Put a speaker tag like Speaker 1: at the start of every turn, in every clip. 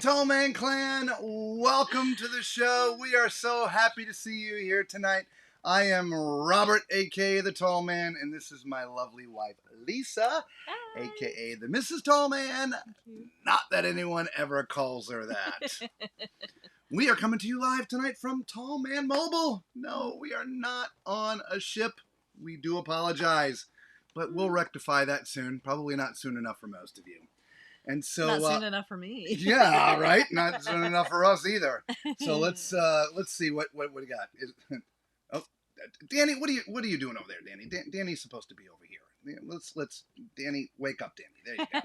Speaker 1: Tall Man Clan, welcome to the show. We are so happy to see you here tonight. I am Robert, aka the Tall Man, and this is my lovely wife, Lisa,
Speaker 2: Hi.
Speaker 1: aka the Mrs. Tall Man. Not that anyone ever calls her that. We are coming to you live tonight from Tall Man Mobile. No, we are not on a ship. We do apologize, but we'll rectify that soon. Probably not soon enough for most of you. And so,
Speaker 2: not soon enough for me.
Speaker 1: Yeah, right. Not soon enough for us either. So let's see what we got. Oh, Danny, what are you doing over there, Danny? Danny's supposed to be over here. Let's Danny, wake up, Danny. There you go,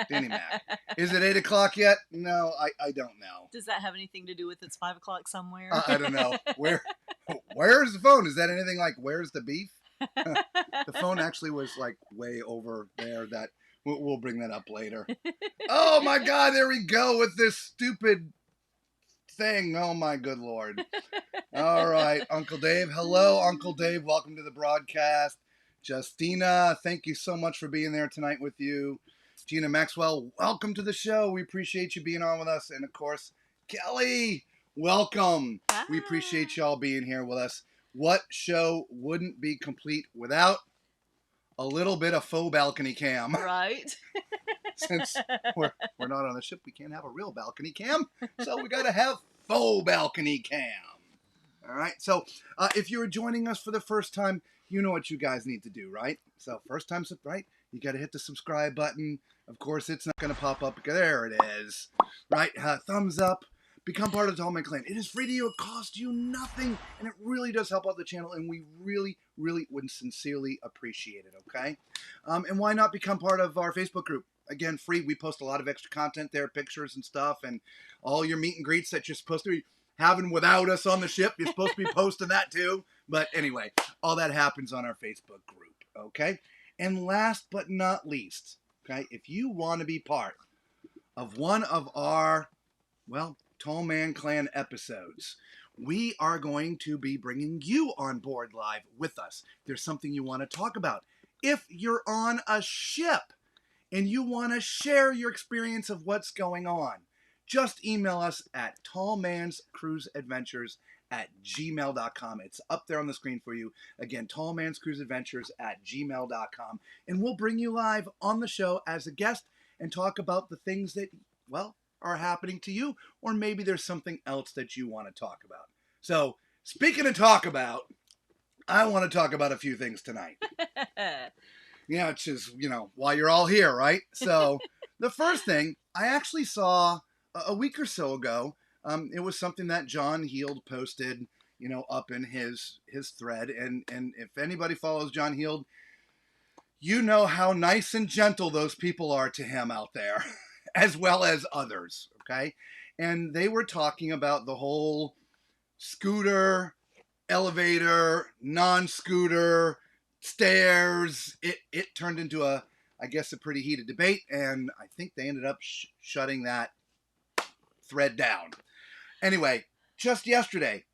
Speaker 1: Danny Mac. Is it 8 o'clock yet? No, I don't know.
Speaker 2: Does that have anything to do with it's 5 o'clock somewhere?
Speaker 1: I don't know. Where's the phone? Is that anything like where's the beef? The phone actually was like way over there. That. We'll bring that up later. Oh my God, there we go with this stupid thing. Oh my good Lord. All right, Uncle Dave. Hello, Uncle Dave. Welcome to the broadcast. Justina, thank you so much for being there tonight with you. Gina Maxwell, welcome to the show. We appreciate you being on with us. And of course, Kelly, welcome.
Speaker 2: Hi.
Speaker 1: We appreciate y'all being here with us. What show wouldn't be complete without a little bit of faux balcony cam?
Speaker 2: Right.
Speaker 1: Since we're not on the ship, we can't have a real balcony cam. So we got to have faux balcony cam. All right. So if you're joining us for the first time, you know what you guys need to do, right? So first time, right? You got to hit the subscribe button. Of course, it's not going to pop up. There it is. Right? Thumbs up. Become part of the Tall Man Clan. It is free to you. It costs you nothing. And it really does help out the channel. And we really, really would sincerely appreciate it, okay? And why not become part of our Facebook group? Again, free. We post a lot of extra content there, pictures and stuff, and all your meet and greets that you're supposed to be having without us on the ship. You're supposed to be posting that too. But anyway, all that happens on our Facebook group, okay? And last but not least, okay, if you want to be part of one of our, well, Tall Man Clan episodes, we are going to be bringing you on board live with us. There's something you want to talk about. If you're on a ship and you want to share your experience of what's going on, just email us at tallmanscruiseadventures@gmail.com. It's up there on the screen for you. Again, tallmanscruiseadventures@gmail.com. And we'll bring you live on the show as a guest and talk about the things that, well, are happening to you, or maybe there's something else that you want to talk about. So, speaking of talk about, I want to talk about a few things tonight. Yeah, it's just, while you're all here, right? So, the first thing, I actually saw a week or so ago. It was something that John Heald posted, up in his thread. And if anybody follows John Heald, you know how nice and gentle those people are to him out there. As well as others, okay? And they were talking about the whole scooter, elevator, non-scooter, stairs. It turned into a pretty heated debate, and I think they ended up shutting that thread down. Anyway, just yesterday,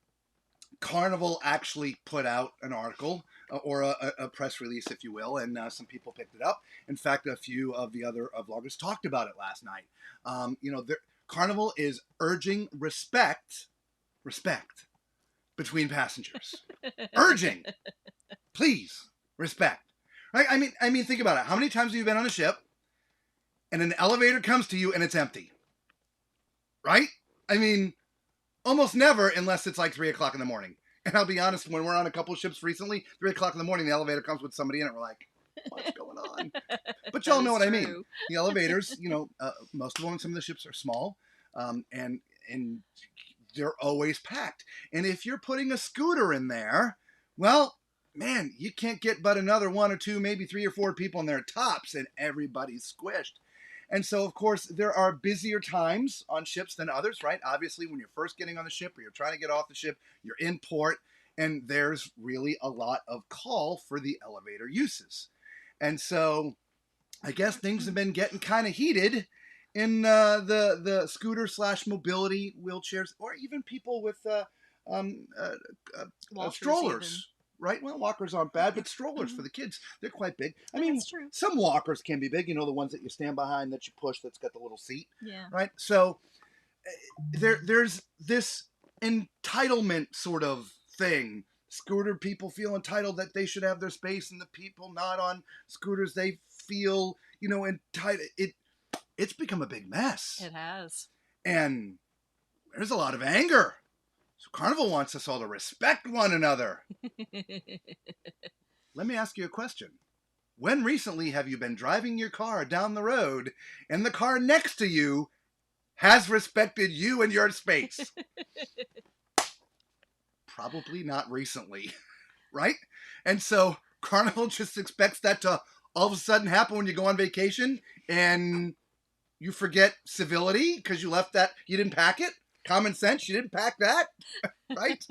Speaker 1: Carnival actually put out an article, or a press release, if you will, and some people picked it up. In fact, a few of the other vloggers talked about it last night. Carnival is urging respect between passengers. Urging, please, respect. Right? I mean, think about it. How many times have you been on a ship and an elevator comes to you and it's empty? Right? I mean, almost never, unless it's like 3 o'clock in the morning. And I'll be honest, when we're on a couple of ships recently, 3 o'clock in the morning, the elevator comes with somebody in it. We're like, what's going on? But y'all know what I mean. The elevators, most of them on some of the ships are small, and they're always packed. And if you're putting a scooter in there, well, man, you can't get but another 1 or 2, maybe 3 or 4 people in there tops, and everybody's squished. And so, of course, there are busier times on ships than others, right? Obviously, when you're first getting on the ship or you're trying to get off the ship, you're in port, and there's really a lot of call for the elevator uses. And so, I guess things have been getting kind of heated in the scooter / mobility wheelchairs, or even people with strollers. Even. Right? Well, walkers aren't bad, but strollers for the kids, they're quite big. I mean, some walkers can be big, the ones that you stand behind that you push that's got the little seat.
Speaker 2: Yeah.
Speaker 1: Right? So there's this entitlement sort of thing. Scooter people feel entitled that they should have their space, and the people not on scooters, they feel, entitled. It's become a big mess.
Speaker 2: It has.
Speaker 1: And there's a lot of anger. So Carnival wants us all to respect one another. Let me ask you a question. When recently have you been driving your car down the road and the car next to you has respected you and your space? Probably not recently, right? And so Carnival just expects that to all of a sudden happen when you go on vacation and you forget civility because you didn't pack it. Common sense, you didn't pack that, right?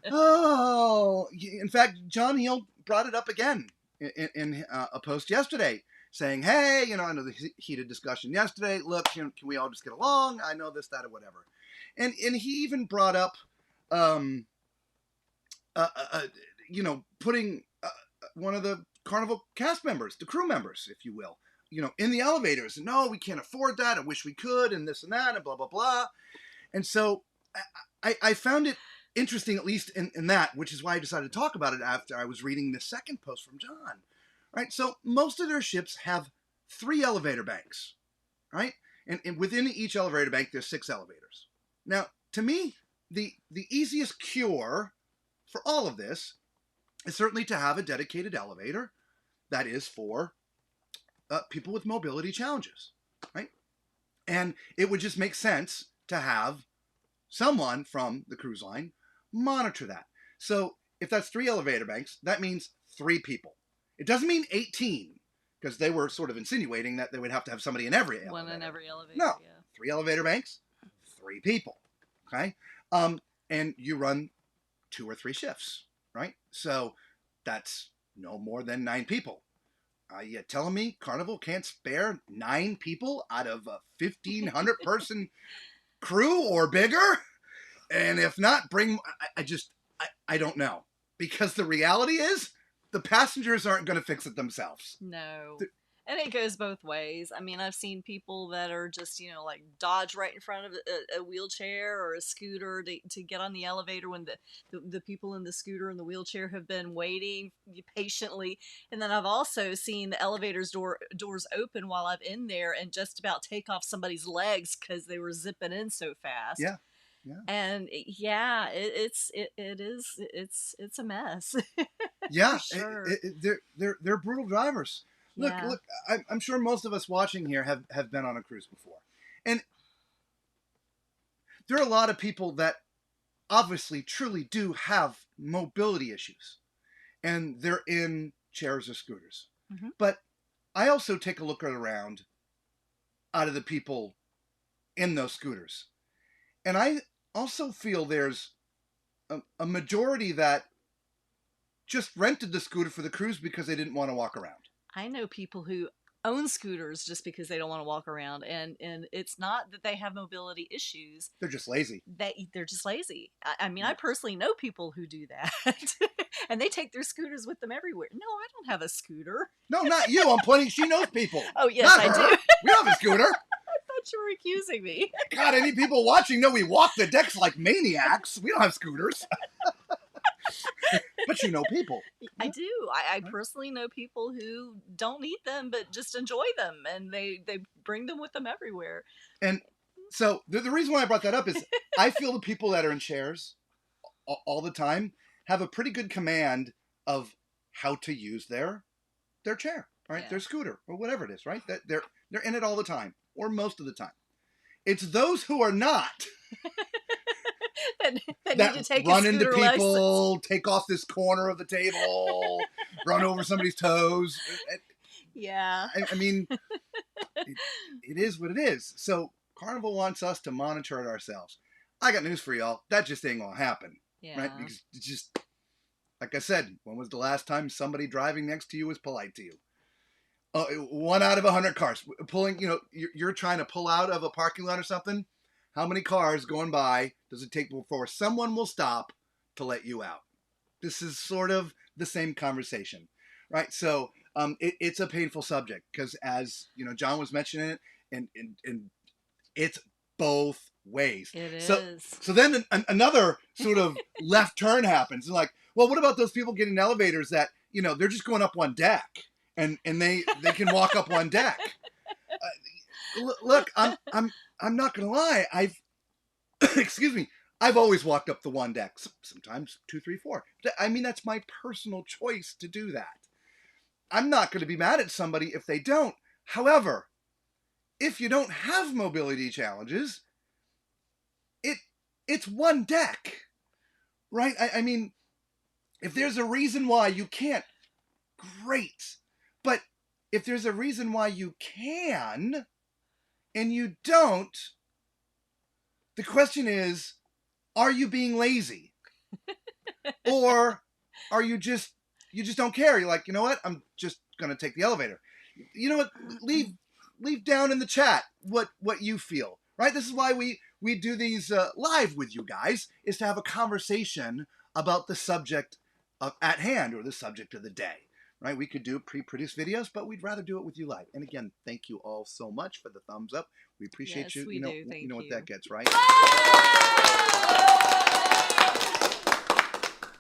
Speaker 1: Oh, in fact, John Heel brought it up again in a post yesterday saying, hey, I know the heated discussion yesterday. Look, can we all just get along? I know this, that, or whatever. And he even brought up, putting one of the Carnival cast members, the crew members, if you will, in the elevators. No, we can't afford that. I wish we could, and this and that, and blah, blah, blah. And so I found it interesting, at least in that, which is why I decided to talk about it after I was reading the second post from John. Right? So most of their ships have 3 elevator banks, right? And within each elevator bank, there's 6 elevators. Now, to me, the easiest cure for all of this is certainly to have a dedicated elevator that is for people with mobility challenges, right? And it would just make sense to have someone from the cruise line monitor that. So if that's 3 elevator banks, that means 3 people. It doesn't mean 18, because they were sort of insinuating that they would have to have somebody in every elevator.
Speaker 2: One in every elevator.
Speaker 1: No,
Speaker 2: yeah.
Speaker 1: 3 elevator banks, 3 people. Okay, and you run 2 or 3 shifts, right? So that's no more than 9 people. You telling me Carnival can't spare 9 people out of a 1,500 person crew or bigger? And if not, I don't know. Because the reality is, the passengers aren't going to fix it themselves.
Speaker 2: No. And it goes both ways. I mean, I've seen people that are just, like dodge right in front of a wheelchair or a scooter to get on the elevator when the people in the scooter and the wheelchair have been waiting patiently. And then I've also seen the elevator's doors open while I'm in there and just about take off somebody's legs because they were zipping in so fast.
Speaker 1: Yeah. Yeah.
Speaker 2: And it's a mess.
Speaker 1: Yeah.
Speaker 2: Sure.
Speaker 1: They're brutal drivers.
Speaker 2: Yeah.
Speaker 1: Look, I'm sure most of us watching here have been on a cruise before. And there are a lot of people that obviously truly do have mobility issues. And they're in chairs or scooters.
Speaker 2: Mm-hmm.
Speaker 1: But I also take a look around out of the people in those scooters. And I also feel there's a majority that just rented the scooter for the cruise because they didn't want to walk around.
Speaker 2: I know people who own scooters just because they don't want to walk around, and it's not that they have mobility issues.
Speaker 1: They're just lazy.
Speaker 2: They're just lazy. I mean, I personally know people who do that, and they take their scooters with them everywhere. No, I don't have a scooter.
Speaker 1: No, not you. I'm pointing. She knows people.
Speaker 2: Oh yes,
Speaker 1: not
Speaker 2: I
Speaker 1: her.
Speaker 2: do.
Speaker 1: We don't have a scooter.
Speaker 2: I thought you were accusing me.
Speaker 1: God, any people watching know we walk the decks like maniacs. We don't have scooters. But you know people.
Speaker 2: I do. I personally know people who don't need them, but just enjoy them, and they bring them with them everywhere.
Speaker 1: And so the reason why I brought that up is I feel the people that are in chairs all the time have a pretty good command of how to use their chair, right?
Speaker 2: Yeah.
Speaker 1: Their scooter or whatever it is, right? That they're in it all the time or most of the time. It's those who are not
Speaker 2: that
Speaker 1: that
Speaker 2: need to take
Speaker 1: run
Speaker 2: a
Speaker 1: into
Speaker 2: scooter
Speaker 1: people,
Speaker 2: license.
Speaker 1: take off this corner of the table, run over somebody's toes.
Speaker 2: Yeah.
Speaker 1: I mean, it is what it is. So Carnival wants us to monitor it ourselves. I got news for y'all. That just ain't gonna happen,
Speaker 2: Yeah.
Speaker 1: right? Because it's just, like I said, when was the last time somebody driving next to you was polite to you? 1 out of 100 cars pulling. You're trying to pull out of a parking lot or something. How many cars going by does it take before someone will stop to let you out? This is sort of the same conversation, right? So it's a painful subject because, as John was mentioning it, and it's both ways.
Speaker 2: It
Speaker 1: So
Speaker 2: is.
Speaker 1: so then another sort of left turn happens. And like, well, what about those people getting elevators that, they're just going up one deck and they can walk up one deck? Look, I'm not gonna lie. Excuse me. I've always walked up the one deck, sometimes 2, 3, 4. I mean, that's my personal choice to do that. I'm not going to be mad at somebody if they don't. However, if you don't have mobility challenges, it's one deck, right? I mean, if there's a reason why you can't, great. But if there's a reason why you can and you don't, the question is, are you being lazy? Or are you just don't care? You're like, you know what? I'm just going to take the elevator. You know what? Leave down in the chat what you feel, right? This is why we do these live with you guys, is to have a conversation about the subject at hand, or the subject of the day, right? We could do pre-produced videos, but we'd rather do it with you live. And again, thank you all so much for the thumbs up. We appreciate
Speaker 2: Yes,
Speaker 1: you.
Speaker 2: we do. Thank
Speaker 1: you know what
Speaker 2: you.
Speaker 1: that gets, right?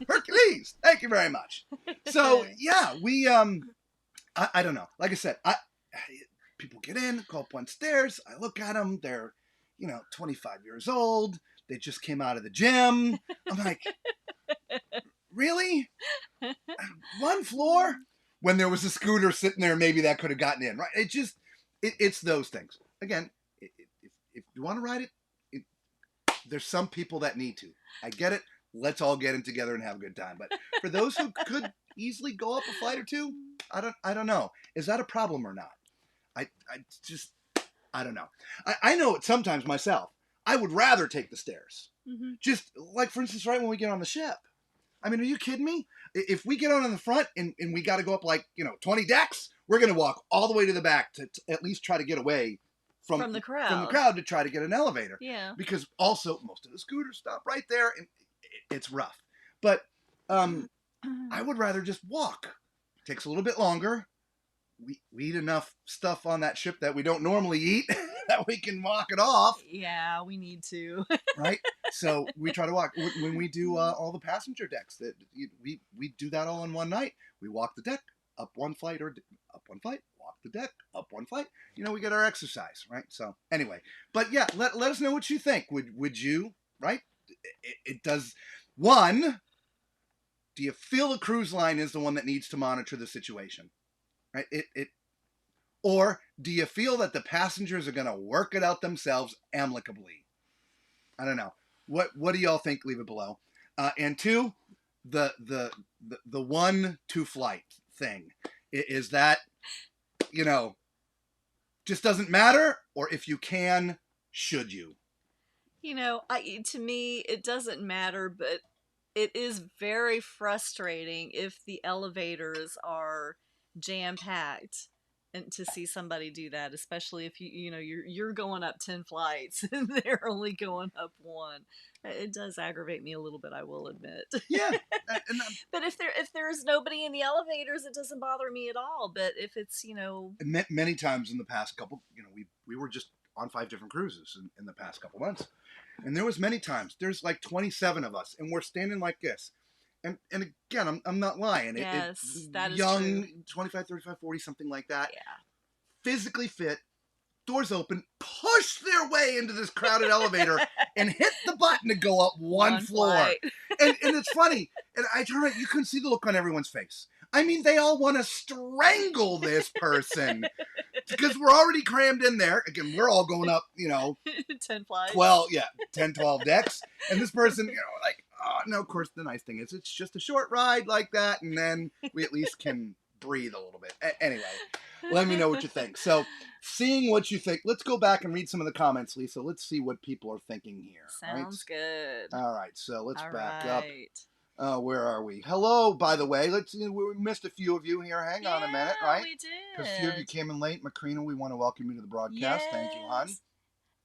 Speaker 1: Hercules, thank you very much. So yeah, we I don't know. Like I said, people get in, go up one stairs. I look at them. They're 25 years old. They just came out of the gym. I'm like, really? One floor? When there was a scooter sitting there, maybe that could have gotten in, right? It's those things. Again, if you want to ride it, there's some people that need to. I get it. Let's all get in together and have a good time. But for those who could easily go up a flight or two, I don't know. Is that a problem or not? I don't know. I know it sometimes myself. I would rather take the stairs. Mm-hmm. Just like, for instance, right when we get on the ship. I mean, are you kidding me? If we get on in the front and we got to go up 20 decks, we're going to walk all the way to the back to at least try to get away from the crowd to try to get an elevator.
Speaker 2: Yeah.
Speaker 1: Because also most of the scooters stop right there and it's rough. But I would rather just walk. It takes a little bit longer. We eat enough stuff on that ship that we don't normally eat that we can walk it off.
Speaker 2: Yeah, we need to.
Speaker 1: Right? So we try to walk. When we do all the passenger decks, we do that all in one night. We walk the deck, up one flight, walk the deck, up one flight. We get our exercise, right? So anyway, but yeah, let us know what you think. Would you, right? It does. One, do you feel the cruise line is the one that needs to monitor the situation? Right? Or do you feel that the passengers are going to work it out themselves amicably? I don't know. What do y'all think? Leave it below. And two, the 1-2 flight thing, is that just doesn't matter, or if you can, should you?
Speaker 2: To me, it doesn't matter, but it is very frustrating if the elevators are jam-packed, and to see somebody do that, especially if you're going up 10 flights and they're only going up one. It does aggravate me a little bit, I will admit.
Speaker 1: Yeah.
Speaker 2: But if there's nobody in the elevators, it doesn't bother me at all. But if it's
Speaker 1: many times in the past couple, we were just on 5 different cruises in the past couple months, and there was many times there's like 27 of us, and we're standing like this. And again, I'm not lying.
Speaker 2: Yes, that is
Speaker 1: young,
Speaker 2: true.
Speaker 1: 25, 35, 40, something like that.
Speaker 2: Yeah.
Speaker 1: Physically fit, doors open, push their way into this crowded elevator and hit the button to go up one floor. And it's funny. And I turn around, you couldn't see the look on everyone's face. I mean, they all want to strangle this person because we're already crammed in there. Again, we're all going up,
Speaker 2: 10 flights.
Speaker 1: 10, 12 decks. And this person, like, oh, no, of course, the nice thing is it's just a short ride like that. And then we at least can breathe a little bit. Anyway, let me know what you think. So, seeing what you think, let's go back and read some of the comments, Lisa. Let's see what people are thinking here.
Speaker 2: Sounds good.
Speaker 1: All right, so let's back
Speaker 2: up.
Speaker 1: Where are we? Hello, by the way. We missed a few of you here. Hang on a minute, right?
Speaker 2: We did.
Speaker 1: Because a few of you came in late. Macrina, we want to welcome you to the broadcast. Yes. Thank you, hon.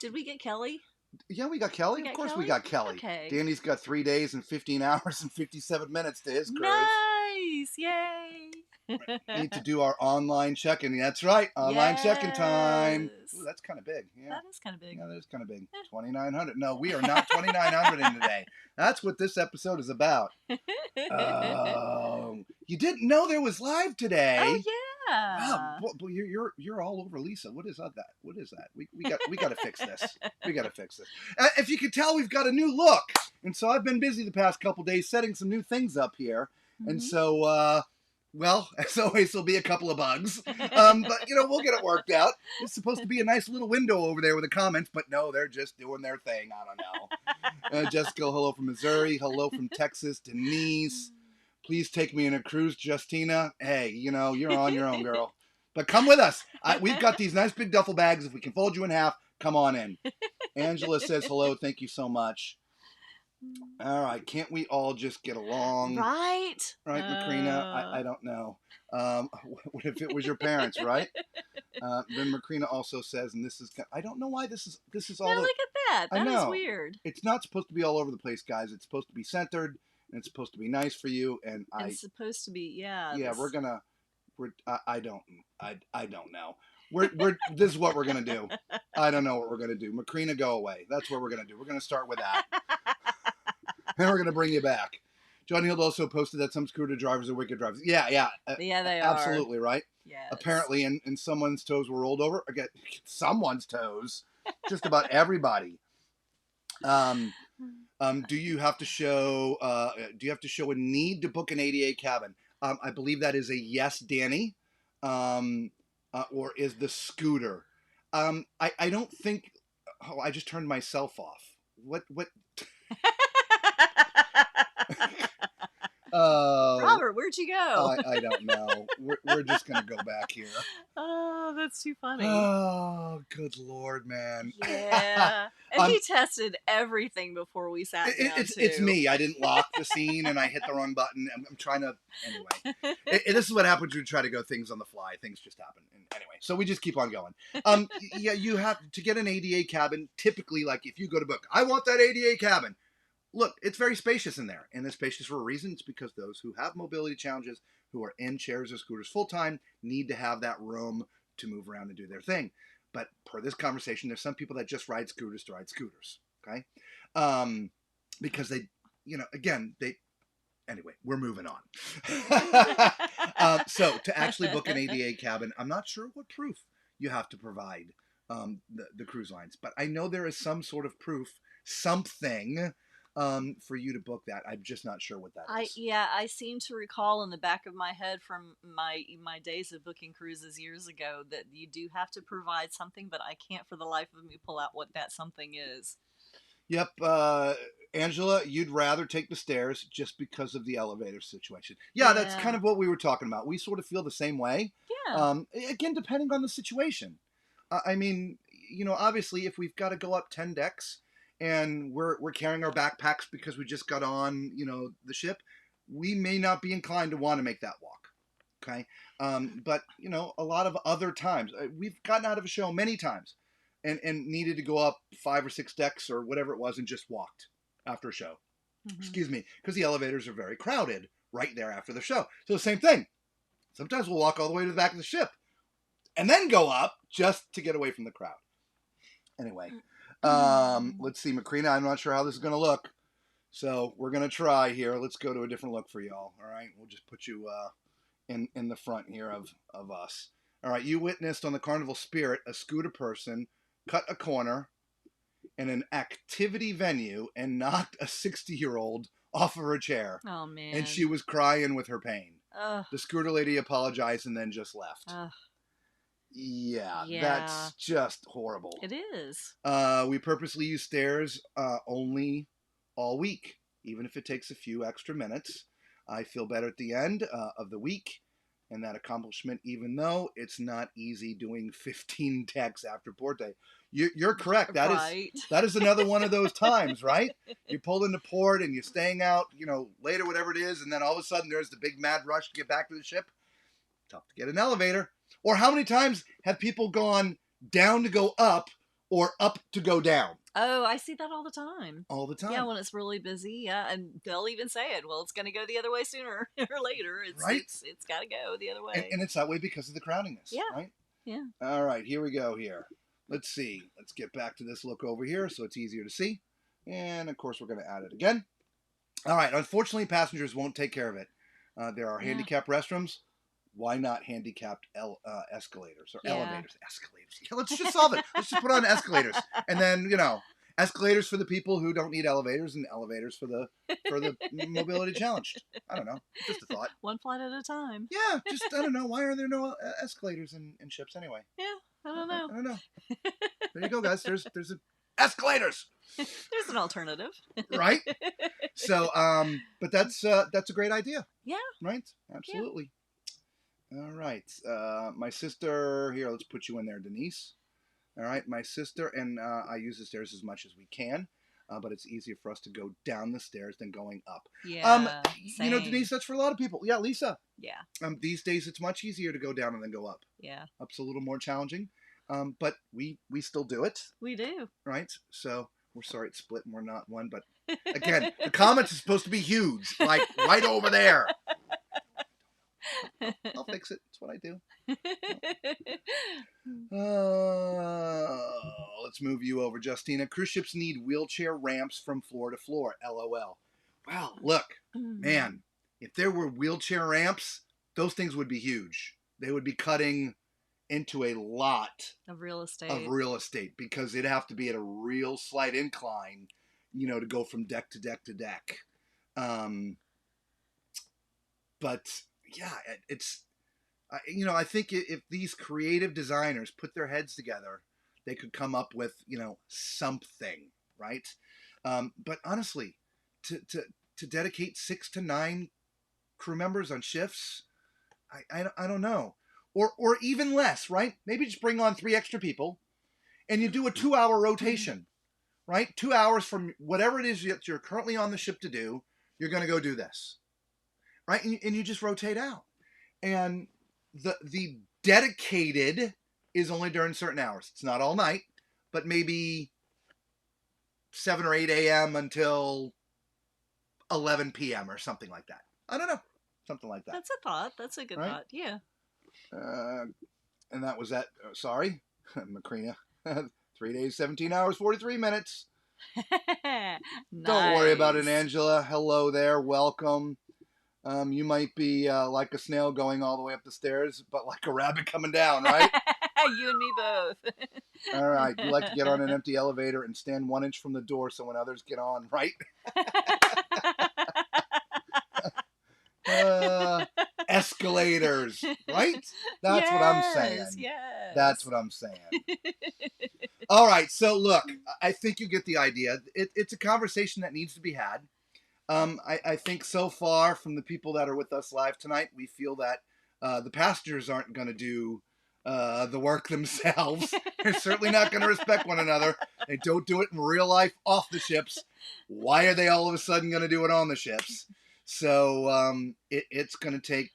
Speaker 2: Did we get Kelly?
Speaker 1: Yeah, we got Kelly. Of course we got Kelly.
Speaker 2: Okay.
Speaker 1: Danny's got 3 days and 15 hours and 57 minutes to his cruise.
Speaker 2: Nice. Yay.
Speaker 1: Need to do our online check-in. That's right, online check-in time. Ooh, that's kind of big. Yeah,
Speaker 2: that is kind of big.
Speaker 1: Yeah, that is kind of big. 2,900. No, we are not 2,900 in today. That's what this episode is about. You didn't know there was live today?
Speaker 2: Oh yeah.
Speaker 1: Wow, you're all over Lisa. What is that? What is that? We got to fix this. We got to fix this. If you can tell, we've got a new look, and so I've been busy the past couple days setting some new things up here, and so. Well, as always, there'll be a couple of bugs. But, we'll get it worked out. It's supposed to be a nice little window over there with the comments, but no, they're just doing their thing. I don't know. Jessica, hello from Missouri. Hello from Texas. Denise, please take me on a cruise. Justina, hey, you're on your own, girl. But come with us. We've got these nice big duffel bags. If we can fold you in half, come on in. Angela says hello. Thank you so much. All right, can't we all just get along?
Speaker 2: Right,
Speaker 1: Macrina? I don't know. What if it was your parents, right? Then Macrina also says, and this is, I don't know why this is all.
Speaker 2: Yeah, look at that. That is
Speaker 1: know.
Speaker 2: Weird.
Speaker 1: It's not supposed to be all over the place, guys. It's supposed to be centered, and it's supposed to be nice for you. And
Speaker 2: it's supposed to be, yeah.
Speaker 1: Yeah, I don't know. This is what we're gonna do. I don't know what we're gonna do. Macrina, go away. That's what we're gonna do. We're gonna start with that. Then we're going to bring you back. Johnny Hill also posted that some scooter drivers are wicked drivers. Yeah.
Speaker 2: Yeah, they are.
Speaker 1: Absolutely, right?
Speaker 2: Yes.
Speaker 1: Apparently, and someone's toes were rolled over. Again, someone's toes. Just about everybody. Do you have to show a need to book an ADA cabin? I believe that is a yes, Danny. Or is the scooter? I don't think... Oh, I just turned myself off. What?
Speaker 2: Robert, where'd you go?
Speaker 1: I don't know. We're just gonna go back here.
Speaker 2: Oh, that's too funny.
Speaker 1: Oh, good Lord, man.
Speaker 2: Yeah. And he tested everything before we sat down,
Speaker 1: it's me. I didn't lock the scene and I hit the wrong button. I'm trying to... Anyway. This is what happens when you try to go things on the fly. Things just happen. And anyway, so we just keep on going. Yeah, you have to get an ADA cabin. Typically, like if you go to book, I want that ADA cabin. Look, it's very spacious in there, and it's spacious for a reason. It's because those who have mobility challenges, who are in chairs or scooters full-time, need to have that room to move around and do their thing. But per this conversation, there's some people that just ride scooters to ride scooters, okay? Because they, anyway, we're moving on. So to actually book an ADA cabin, I'm not sure what proof you have to provide the cruise lines, but I know there is some sort of proof, something... for you to book that. I'm just not sure what that is.
Speaker 2: I seem to recall in the back of my head from my days of booking cruises years ago that you do have to provide something, but I can't for the life of me pull out what that something is.
Speaker 1: Yep. Angela, you'd rather take the stairs just because of the elevator situation. Yeah, that's kind of what we were talking about. We sort of feel the same way.
Speaker 2: Yeah.
Speaker 1: Again, depending on the situation. I mean, obviously if we've got to go up 10 decks, and we're carrying our backpacks because we just got on, the ship, we may not be inclined to want to make that walk. Okay. But a lot of other times we've gotten out of a show many times and needed to go up 5 or 6 decks or whatever it was and just walked after a show. Mm-hmm. Excuse me. Because the elevators are very crowded right there after the show. So the same thing. Sometimes we'll walk all the way to the back of the ship and then go up just to get away from the crowd. Anyway. Let's see, Macrina, I'm not sure how this is going to look. So we're going to try here. Let's go to a different look for y'all. All right. We'll just put you, in the front here of us. All right. You witnessed on the Carnival Spirit, a scooter person cut a corner in an activity venue and knocked a 60-year-old off of her chair.
Speaker 2: Oh, man.
Speaker 1: And she was crying with her pain.
Speaker 2: Ugh.
Speaker 1: The scooter lady apologized and then just left.
Speaker 2: Ugh.
Speaker 1: Yeah, that's just horrible.
Speaker 2: It is.
Speaker 1: We purposely use stairs only all week, even if it takes a few extra minutes. I feel better at the end of the week and that accomplishment, even though it's not easy doing 15 decks after port day. You're correct. That is another one of those times, right? You pull into port and you're staying out, later, whatever it is, and then all of a sudden there's the big mad rush to get back to the ship. Tough to get an elevator. Or how many times have people gone down to go up or up to go down?
Speaker 2: Oh, I see that all the time.
Speaker 1: All the
Speaker 2: Yeah,
Speaker 1: time,
Speaker 2: when it's really busy, yeah, and they'll even say it. Well, it's going to go the other way sooner or later. It's
Speaker 1: right?
Speaker 2: it's it's got to go the other
Speaker 1: And,
Speaker 2: way.
Speaker 1: and it's that way because of the crowdiness,
Speaker 2: Yeah,
Speaker 1: right?
Speaker 2: yeah.
Speaker 1: All right, here we go here. Let's see. Let's get back to this look over here so it's easier to see. And, of course, we're going to add it again. All right, unfortunately, passengers won't take care of it. There are
Speaker 2: Yeah.
Speaker 1: handicapped restrooms. Why not handicapped escalators or
Speaker 2: Yeah.
Speaker 1: elevators? Escalators. Yeah, let's just solve it. Let's just put on escalators. And then, escalators for the people who don't need elevators and elevators for the mobility challenged. I don't know. Just a thought.
Speaker 2: One flight at a time.
Speaker 1: Yeah, just, I don't know. Why are there no escalators in ships anyway?
Speaker 2: Yeah, I don't know.
Speaker 1: I don't know. There you go, guys. There's escalators.
Speaker 2: There's an alternative.
Speaker 1: Right? So, but that's a great idea.
Speaker 2: Yeah.
Speaker 1: Right? Absolutely. Yeah. All right. My sister, here, let's put you in there, Denise. All right. My sister and I use the stairs as much as we can, but it's easier for us to go down the stairs than going up.
Speaker 2: Yeah.
Speaker 1: Denise, that's for a lot of people. Yeah, Lisa.
Speaker 2: Yeah.
Speaker 1: These days, it's much easier to go down and then go up.
Speaker 2: Yeah.
Speaker 1: Up's a little more challenging, but we still do it.
Speaker 2: We do.
Speaker 1: Right? So we're sorry it's split and we're not one, but again, the comments are supposed to be huge, like right over there. I'll fix it. That's what I do. Let's move you over, Justina. Cruise ships need wheelchair ramps from floor to floor. LOL. Well, look, man, if there were wheelchair ramps, those things would be huge. They would be cutting into a lot
Speaker 2: of real estate
Speaker 1: because it'd have to be at a real slight incline, to go from deck to deck to deck. But yeah, it's, I think if these creative designers put their heads together, they could come up with, something, right? But honestly, to dedicate 6 to 9 crew members on shifts, I don't know. Or even less, right? Maybe just bring on 3 extra people and you do a 2-hour rotation, right? 2 hours from whatever it is that you're currently on the ship to do, you're going to go do this, right? And you just rotate out. And the dedicated is only during certain hours. It's not all night, but maybe 7 or 8 a.m. until 11 p.m. or something like that. I don't know. Something like that.
Speaker 2: That's a thought. That's a good thought. Yeah.
Speaker 1: And that was that. Sorry, Macrina. 3 days, 17 hours, 43 minutes.
Speaker 2: Nice.
Speaker 1: Don't worry about it, Angela. Hello there. Welcome. You might be like a snail going all the way up the stairs, but like a rabbit coming down, right?
Speaker 2: You and me both.
Speaker 1: All right. You like to get on an empty elevator and stand 1 inch from the door so when others get on, right? Escalators, right? That's what I'm saying.
Speaker 2: Yes.
Speaker 1: That's what I'm saying. All right. So look, I think you get the idea. It's a conversation that needs to be had. I think so far from the people that are with us live tonight, we feel that the passengers aren't going to do the work themselves. They're certainly not going to respect one another. They don't do it in real life off the ships. Why are they all of a sudden going to do it on the ships? So it's going to take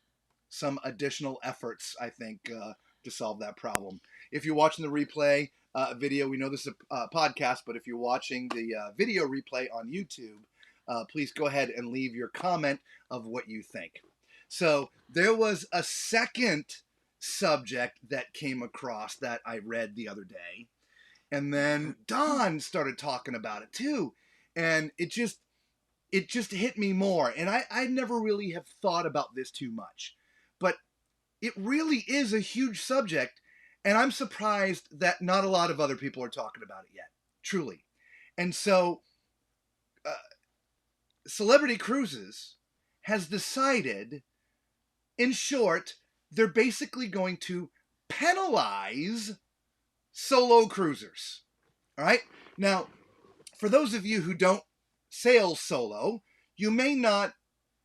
Speaker 1: some additional efforts, I think, to solve that problem. If you're watching the replay video, we know this is a podcast, but if you're watching the video replay on YouTube, please go ahead and leave your comment of what you think. So there was a second subject that came across that I read the other day. And then Don started talking about it too. And it just hit me more. And I never really have thought about this too much. But it really is a huge subject. And I'm surprised that not a lot of other people are talking about it yet. Truly. And so Celebrity Cruises has decided, in short, they're basically going to penalize solo cruisers. All right? Now, for those of you who don't sail solo, you may not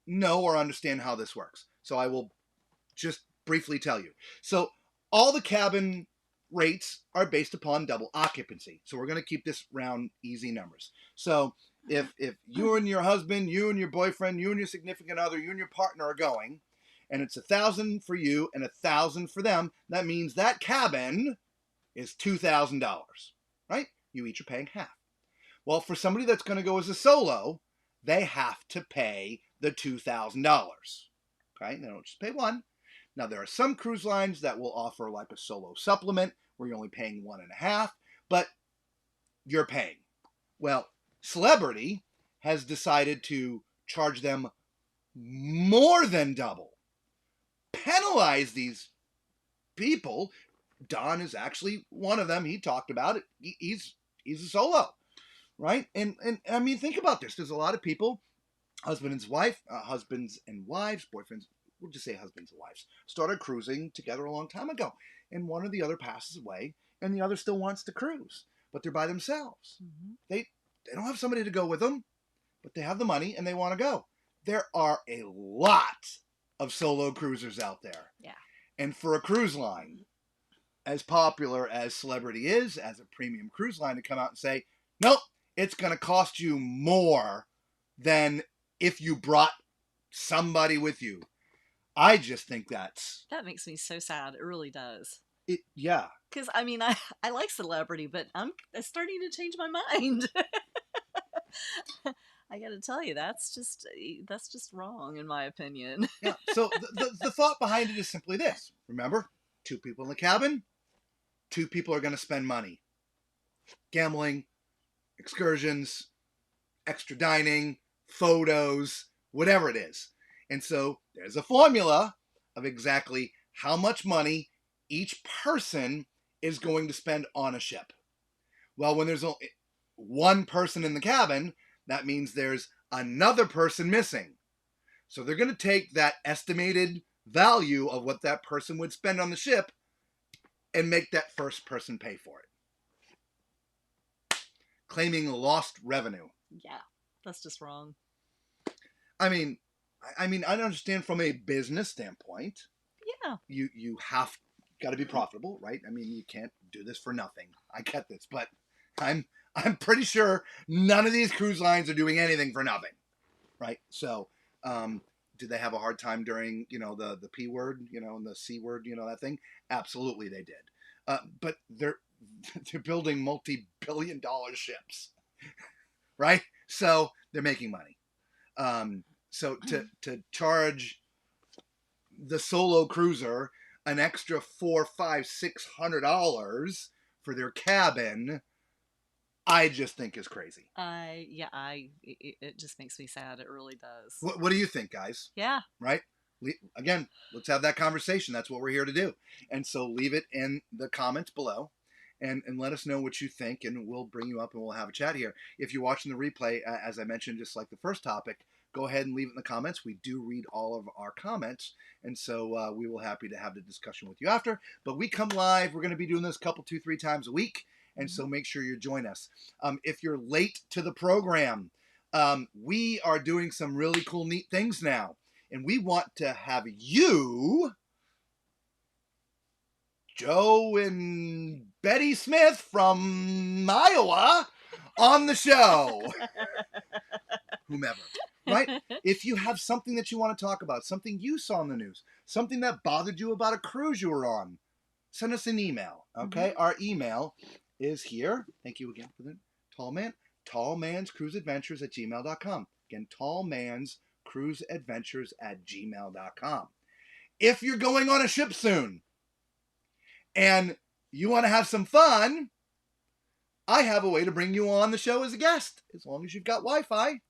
Speaker 1: know or understand how this works. So I will just briefly tell you. So all the cabin rates are based upon double occupancy. So we're going to keep this round easy numbers. So if you and your husband, you and your boyfriend, you and your significant other, you and your partner are going, and it's $1,000 for you and $1,000 for them, that means that cabin is $2,000, right? You each are paying half. Well, for somebody that's going to go as a solo, they have to pay the $2,000. Okay, they don't just pay one. Now, there are some cruise lines that will offer like a solo supplement where you're only paying 1.5, but you're paying. Well, Celebrity has decided to charge them more than double, penalize these people. Don is actually one of them. He talked about it. He's a solo, right? And I mean, think about this. There's a lot of people, husbands and wives, boyfriends, we'll just say husbands and wives, started cruising together a long time ago. And one or the other passes away, and the other still wants to cruise, but they're by themselves. Mm-hmm. They don't have somebody to go with them, but they have the money and they want to go. There are a lot of solo cruisers out there.
Speaker 2: Yeah.
Speaker 1: And for a cruise line as popular as Celebrity is, as a premium cruise line, to come out and say, nope, it's going to cost you more than if you brought somebody with you. I just think that
Speaker 2: makes me so sad. It really does.
Speaker 1: Yeah.
Speaker 2: Because, I mean, I like Celebrity, but I'm starting to change my mind. I got to tell you, that's just wrong, in my opinion.
Speaker 1: Yeah. So the thought behind it is simply this. Remember, 2 people in the cabin, 2 people are going to spend money. Gambling, excursions, extra dining, photos, whatever it is. And so there's a formula of exactly how much money each person is going to spend on a ship. Well, when there's only one person in the cabin, that means there's another person missing. So they're going to take that estimated value of what that person would spend on the ship and make that first person pay for it, claiming lost revenue.
Speaker 2: Yeah, that's just wrong.
Speaker 1: I mean, I understand from a business standpoint.
Speaker 2: Yeah.
Speaker 1: You have got to be profitable, right? I mean, you can't do this for nothing. I get this, but I'm pretty sure none of these cruise lines are doing anything for nothing, right? So, did they have a hard time during, the P word, and the C word, that thing? Absolutely, they did. But they're building multi-billion-dollar ships, right? So they're making money. So to charge the solo cruiser an extra $400, $500, $600 for their cabin, I just think is crazy.
Speaker 2: It just makes me sad. It really does.
Speaker 1: What do you think, guys?
Speaker 2: Yeah.
Speaker 1: Right? Again, let's have that conversation. That's what we're here to do. And so leave it in the comments below and let us know what you think, and we'll bring you up and we'll have a chat here. If you're watching the replay, as I mentioned, just like the first topic, go ahead and leave it in the comments. We do read all of our comments, and so we will happy to have the discussion with you after. But we come live. We're going to be doing this 3 times a week, and so make sure you join us. If you're late to the program, we are doing some really cool, neat things now, and we want to have you, Joe and Betty Smith from Iowa, on the show. Whomever. Right? If you have something that you want to talk about, something you saw in the news, something that bothered you about a cruise you were on, send us an email. Okay? Mm-hmm. Our email is here. Thank you again for the Tall Man. tallmanscruiseadventures@gmail.com. Again, tallmanscruiseadventures@gmail.com. If you're going on a ship soon and you want to have some fun, I have a way to bring you on the show as a guest, as long as you've got Wi-Fi.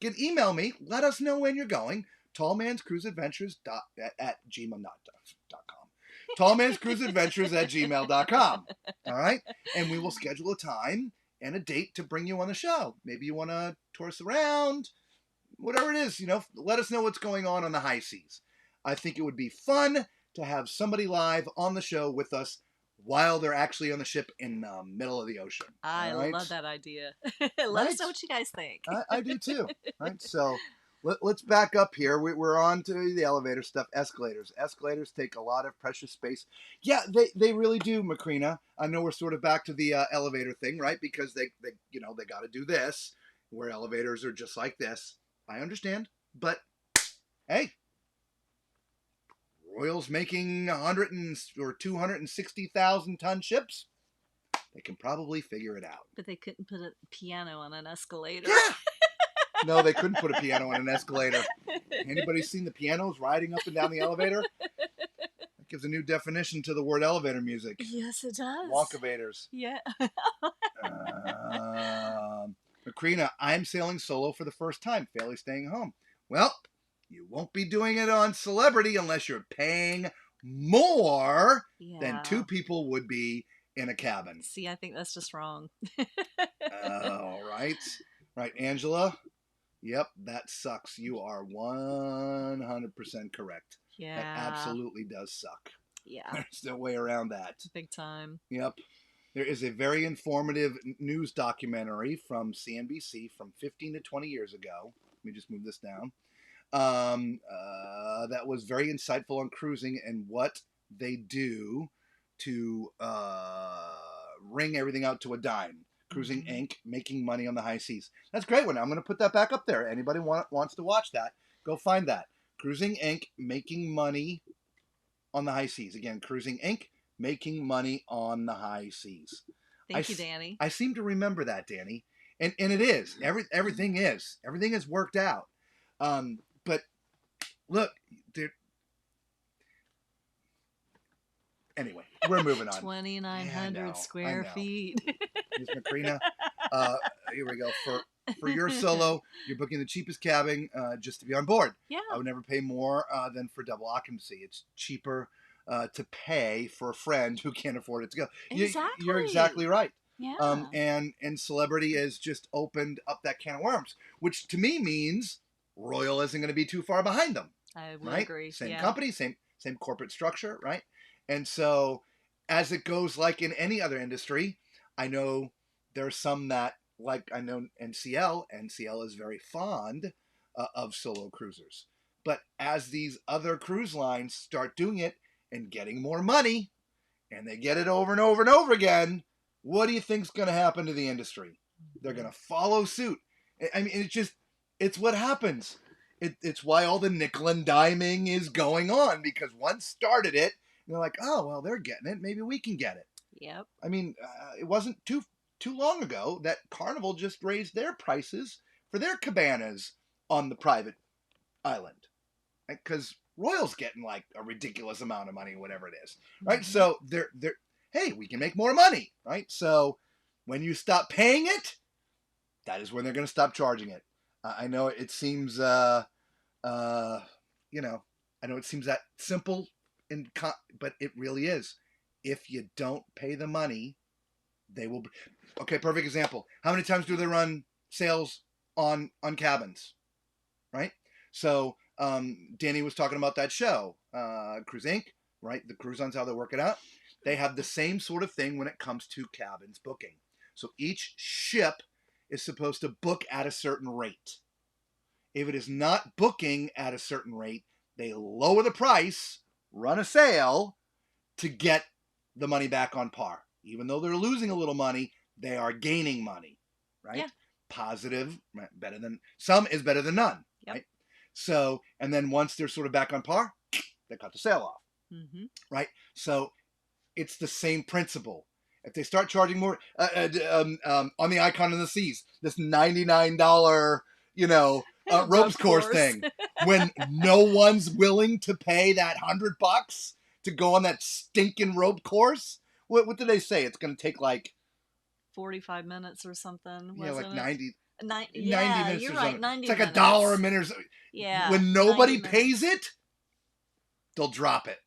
Speaker 1: You can email me. Let us know when you're going. tallmanscruiseadventures@gmail.com. tallmanscruiseadventures@gmail.com. All right? And we will schedule a time and a date to bring you on the show. Maybe you want to tour us around, whatever it is, let us know what's going on the high seas. I think it would be fun to have somebody live on the show with us while they're actually on the ship in the middle of the ocean.
Speaker 2: I love that idea. Let us know what you guys think.
Speaker 1: I do too. Right? So let's back up here. We're on to the elevator stuff. Escalators. Escalators take a lot of precious space. Yeah, they really do, Macrina. I know we're sort of back to the elevator thing, right? Because they got to do this, where elevators are just like this. I understand, but hey, Royal's making 260,000 ton ships. they can probably figure it out.
Speaker 2: But they couldn't put a piano on an escalator.
Speaker 1: Yeah. No, they couldn't put a piano on an escalator. Anybody seen the pianos riding up and down the elevator? That gives a new definition to the word elevator music.
Speaker 2: Yes, it does.
Speaker 1: Wonkavators.
Speaker 2: Yeah.
Speaker 1: Macrina, I'm sailing solo for the first time. Fairly staying home. Well, you won't be doing it on Celebrity unless you're paying more than two people would be in a cabin.
Speaker 2: See, I think that's just wrong.
Speaker 1: All right. Right, Angela? Yep, that sucks. You are 100% correct.
Speaker 2: Yeah.
Speaker 1: That absolutely does suck.
Speaker 2: Yeah.
Speaker 1: There's no way around that.
Speaker 2: Big time.
Speaker 1: Yep. There is a very informative news documentary from CNBC from 15 to 20 years ago. Let me just move this down. That was very insightful on cruising and what they do to wring everything out to a dime. Cruising Inc. making money on the high seas. That's a great one. I'm going to put that back up there. Anybody wants to watch that, go find that. Cruising Inc. making money on the high seas. Again, Cruising Inc. making money on the high seas.
Speaker 2: Thank you, Danny.
Speaker 1: I seem to remember that, Danny. And it is. Everything is. Everything is worked out. But look, anyway, we're moving on.
Speaker 2: 2,900 square feet.
Speaker 1: Ms. Macrina, here we go. For your solo, you're booking the cheapest cabin just to be on board.
Speaker 2: Yeah.
Speaker 1: I would never pay more than for double occupancy. It's cheaper to pay for a friend who can't afford it to go.
Speaker 2: Exactly.
Speaker 1: You're exactly right.
Speaker 2: Yeah.
Speaker 1: And Celebrity has just opened up that can of worms, which to me means Royal isn't going to be too far behind them.
Speaker 2: I would agree.
Speaker 1: Same company, same corporate structure, right? And so, as it goes, like in any other industry, I know there's some that, like I know NCL is very fond of solo cruisers. But as these other cruise lines start doing it and getting more money, and they get it over and over and over again, what do you think's going to happen to the industry? They're going to follow suit. I mean, it's what happens. It's why all the nickel and diming is going on, because one started it, and they're like, oh, well, they're getting it. Maybe we can get it.
Speaker 2: Yep.
Speaker 1: I mean, it wasn't too long ago that Carnival just raised their prices for their cabanas on the private island, because Royal's getting like a ridiculous amount of money, whatever it is, right? Mm-hmm. So they're hey, we can make more money, right? So when you stop paying it, that is when they're going to stop charging it. I know it seems, I know it seems that simple, but it really is. If you don't pay the money, they will. Okay, perfect example. How many times do they run sales on cabins, right? So Danny was talking about that show, Cruise Inc., right? The cruise lines, how they work it out. They have the same sort of thing when it comes to cabins booking. So each ship is supposed to book at a certain rate. If it is not booking at a certain rate, they lower the price, run a sale to get the money back on par. Even though they're losing a little money, they are gaining money, right? Yeah. Positive, better than some is better than none, yep. Right? So, and then once they're sort of back on par, they cut the sale off, right? So it's the same principle. If they start charging more on the Icon of the Seas, this $99, ropes course thing, when no one's willing to pay that $100 to go on that stinking rope course, what did they say? It's going to take like
Speaker 2: 45 minutes or something.
Speaker 1: Yeah, like 90
Speaker 2: yeah,
Speaker 1: 90 minutes.
Speaker 2: You're
Speaker 1: or
Speaker 2: right.
Speaker 1: something.
Speaker 2: 90
Speaker 1: It's like
Speaker 2: minutes.
Speaker 1: $1 a minute. Or something.
Speaker 2: Yeah.
Speaker 1: When nobody pays it, they'll drop it.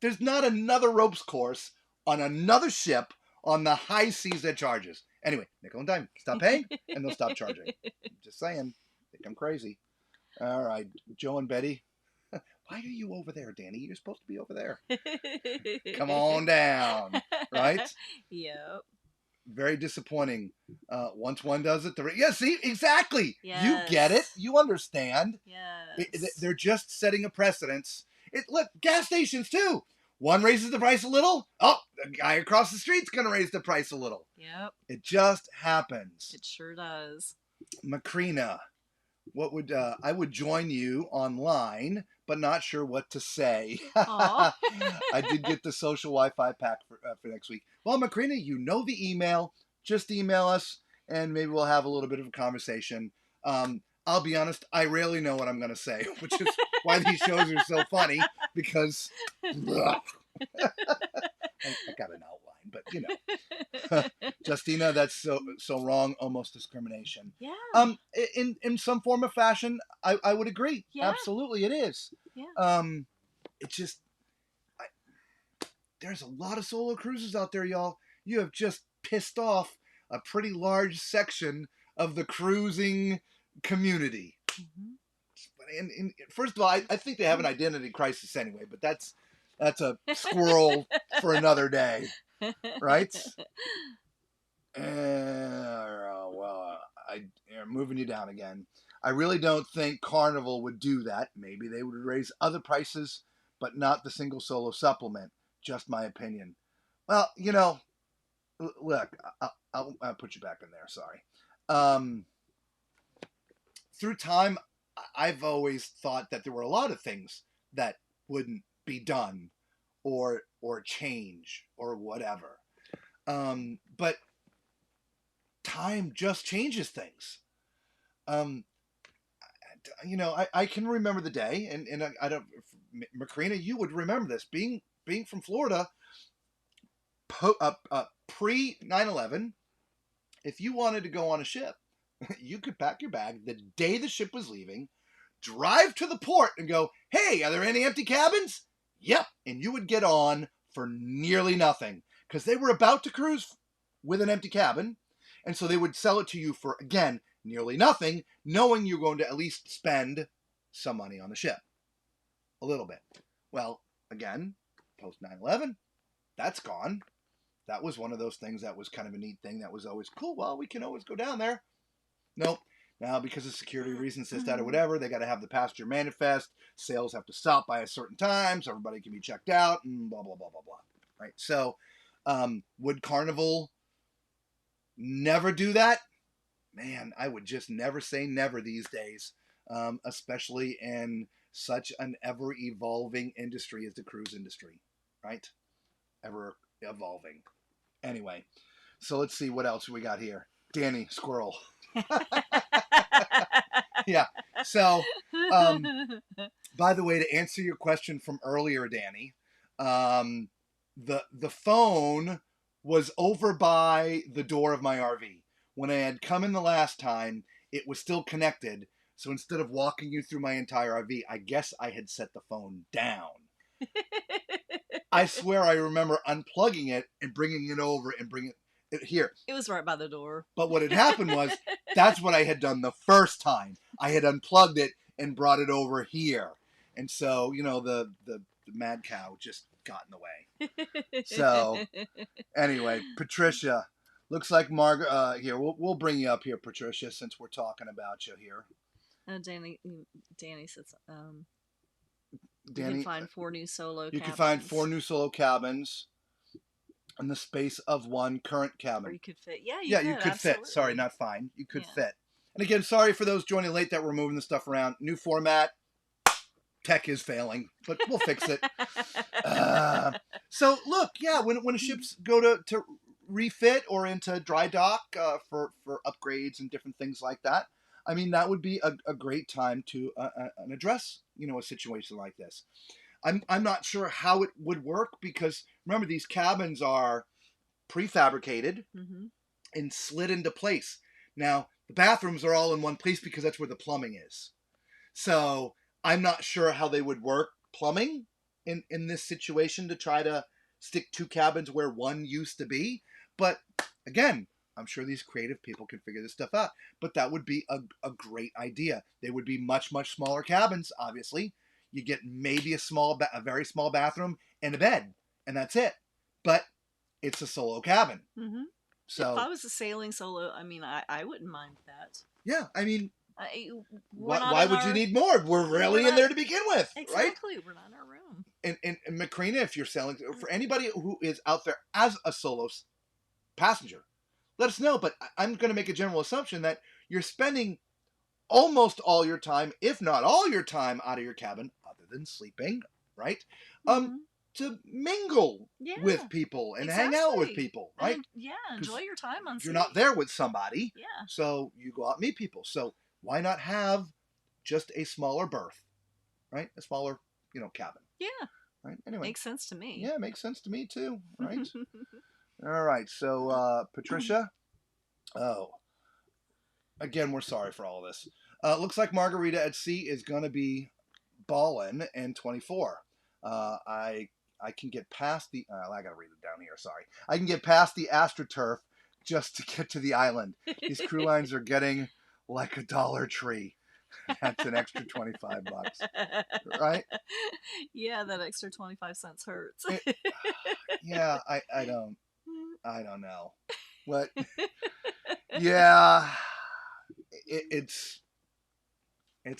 Speaker 1: There's not another ropes course on another ship on the high seas that charges. Anyway, nickel and dime. Stop paying, and they'll stop charging. Just saying. Think I'm crazy. All right, Joe and Betty. Why are you over there, Danny? You're supposed to be over there. Come on down. Right?
Speaker 2: Yep.
Speaker 1: Very disappointing. Once one does it, yeah, see? Exactly.
Speaker 2: Yes.
Speaker 1: You get it. You understand.
Speaker 2: Yes.
Speaker 1: They're just setting a precedence. Look, gas stations, too. One raises the price a little. Oh, the guy across the street's going to raise the price a little.
Speaker 2: Yep.
Speaker 1: It just happens.
Speaker 2: It sure does.
Speaker 1: Macrina, I would join you online, but not sure what to say.
Speaker 2: Aw.
Speaker 1: I did get the social Wi-Fi pack for next week. Well, Macrina, you know the email. Just email us, and maybe we'll have a little bit of a conversation. I'll be honest, I rarely know what I'm going to say, which is why these shows are so funny, because I got an outline, but you know. Justina, that's so wrong, almost discrimination.
Speaker 2: Yeah.
Speaker 1: In some form or fashion, I would agree.
Speaker 2: Yeah.
Speaker 1: Absolutely, it is.
Speaker 2: Yeah.
Speaker 1: It's just, there's a lot of solo cruises out there, y'all. You have just pissed off a pretty large section of the cruising community.
Speaker 2: Mm-hmm.
Speaker 1: And first of all, I think they have an identity crisis anyway, but that's a squirrel for another day, right? Well, I'm moving you down again. I really don't think Carnival would do that. Maybe they would raise other prices, but not the single solo supplement. Just my opinion. Well, you know, look, I'll put you back in there. Sorry. Through time, I've always thought that there were a lot of things that wouldn't be done or change or whatever. But time just changes things. You know, I can remember the day, and I don't, Macrina, you would remember this. Being from Florida, pre 9/11, if you wanted to go on a ship, you could pack your bag the day the ship was leaving, drive to the port, and go, "Hey, are there any empty cabins?" Yep, and you would get on for nearly nothing, because they were about to cruise with an empty cabin, and so they would sell it to you for, again, nearly nothing, knowing you're going to at least spend some money on the ship. A little bit. Well, again, post 9/11, that's gone. That was one of those things that was kind of a neat thing that was always cool. Well, we can always go down there. Nope. Now, because of security reasons, this, that, or whatever, they got to have the passenger manifest. Sales have to stop by a certain time so everybody can be checked out, and blah, blah, blah, blah, blah. Right? So, would Carnival never do that? Man, I would just never say never these days, especially in such an ever-evolving industry as the cruise industry, right? Ever-evolving. Anyway, so let's see what else we got here. Danny, squirrel. Yeah. So, by the way, to answer your question from earlier, Danny, the phone was over by the door of my RV. When I had come in the last time, it was still connected. So instead of walking you through my entire RV, I guess I had set the phone down. I swear I remember unplugging it and bringing it over and bringing it here.
Speaker 2: It was right by the door.
Speaker 1: But what had happened was, that's what I had done the first time. I had unplugged it and brought it over here. And so, you know, the mad cow just got in the way. So, anyway, Patricia. Looks like Margaret. Here, we'll bring you up here, Patricia, since we're talking about you here.
Speaker 2: Danny says,
Speaker 1: Danny,
Speaker 2: you can find 4 new solo cabins.
Speaker 1: You can find 4 new solo cabins in the space of 1 current cabin.
Speaker 2: Or you could fit. Yeah,
Speaker 1: you could
Speaker 2: absolutely.
Speaker 1: fit. Sorry, not fine. You could fit. And again, sorry for those joining late that we're moving the stuff around. New format. Tech is failing, but we'll fix it. So, look, yeah, when ships go to refit or into dry dock for upgrades and different things like that, I mean, that would be a great time to address, you know, a situation like this. I'm not sure how it would work, because remember, these cabins are prefabricated and slid into place. Now, the bathrooms are all in one place because that's where the plumbing is. So I'm not sure how they would work plumbing in this situation to try to stick 2 cabins where one used to be. But again, I'm sure these creative people can figure this stuff out. But that would be a great idea. They would be much, much smaller cabins, obviously. You get maybe a very small bathroom and a bed, and that's it. But it's a solo cabin. So
Speaker 2: if I was a sailing solo, I mean, I wouldn't mind that.
Speaker 1: Yeah, I mean,
Speaker 2: why
Speaker 1: would you need more? We're rarely in there to begin with, right?
Speaker 2: Exactly, we're not in our room.
Speaker 1: And Macrina, if you're selling, for anybody who is out there as a solo passenger, let us know. But I'm going to make a general assumption that you're spending almost all your time, if not all your time, out of your cabin, other than sleeping, right?
Speaker 2: Mm-hmm.
Speaker 1: To mingle
Speaker 2: Yeah,
Speaker 1: with people and hang out with
Speaker 2: exactly.
Speaker 1: people, right?
Speaker 2: Yeah,
Speaker 1: 'Cause
Speaker 2: enjoy your time on
Speaker 1: you're
Speaker 2: sea.
Speaker 1: not there with somebody,
Speaker 2: Yeah.
Speaker 1: so you go out and meet people. So why not have just a smaller berth, right? A smaller, cabin,
Speaker 2: Yeah.
Speaker 1: right? Anyway,
Speaker 2: Makes sense to me.
Speaker 1: yeah, it makes sense to me too, right? All right, so Patricia, oh, again, we're sorry for all this. Looks like Margarita at Sea is gonna be ballin' in 24. I can get past the. I gotta read it down here. Sorry, I can get past the AstroTurf just to get to the island. These crew lines are getting like a Dollar Tree. That's an extra $25, right?
Speaker 2: Yeah, that extra 25 cents hurts.
Speaker 1: Yeah, I don't know. What? Yeah, it's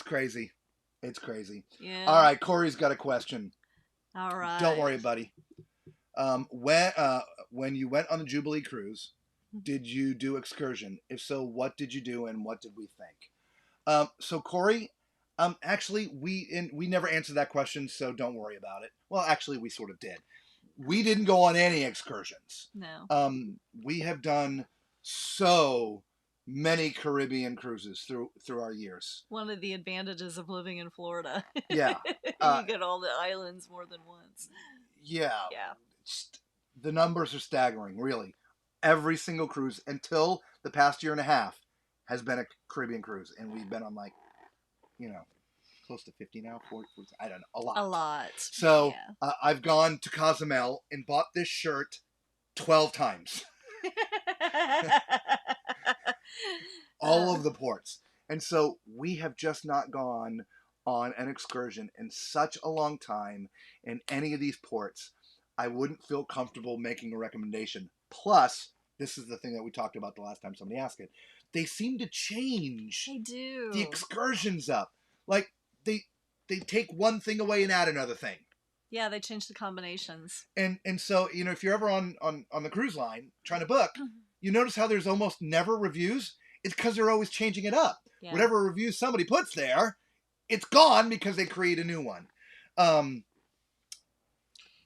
Speaker 1: crazy. It's crazy.
Speaker 2: Yeah.
Speaker 1: All right, Corey's got a question.
Speaker 2: All right.
Speaker 1: Don't worry, buddy. When you went on the Jubilee cruise, did you do Excursion? If so, what did you do and what did we think? So Corey, actually we never answered that question, so don't worry about it. Well, actually we sort of did. We didn't go on any excursions.
Speaker 2: No.
Speaker 1: We have done so many Caribbean cruises through our years.
Speaker 2: One of the advantages of living in Florida.
Speaker 1: Yeah.
Speaker 2: You get all the islands more than once.
Speaker 1: Yeah.
Speaker 2: Yeah.
Speaker 1: The numbers are staggering, really. Every single cruise until the past year and a half has been a Caribbean cruise, and we've been on close to 50 now, 40, I don't know, a lot.
Speaker 2: A lot.
Speaker 1: So
Speaker 2: yeah.
Speaker 1: I've gone to Cozumel and bought this shirt 12 times. All of the ports. And so we have just not gone on an excursion in such a long time in any of these ports. I wouldn't feel comfortable making a recommendation. Plus, this is the thing that we talked about the last time somebody asked it. They seem to change
Speaker 2: They do.
Speaker 1: the excursions up. Like they take one thing away and add another thing.
Speaker 2: Yeah, they change the combinations.
Speaker 1: And so, if you're ever on the cruise line trying to book, you notice how there's almost never reviews. It's because they're always changing it up.
Speaker 2: Yeah.
Speaker 1: Whatever reviews somebody puts there, it's gone because they create a new one.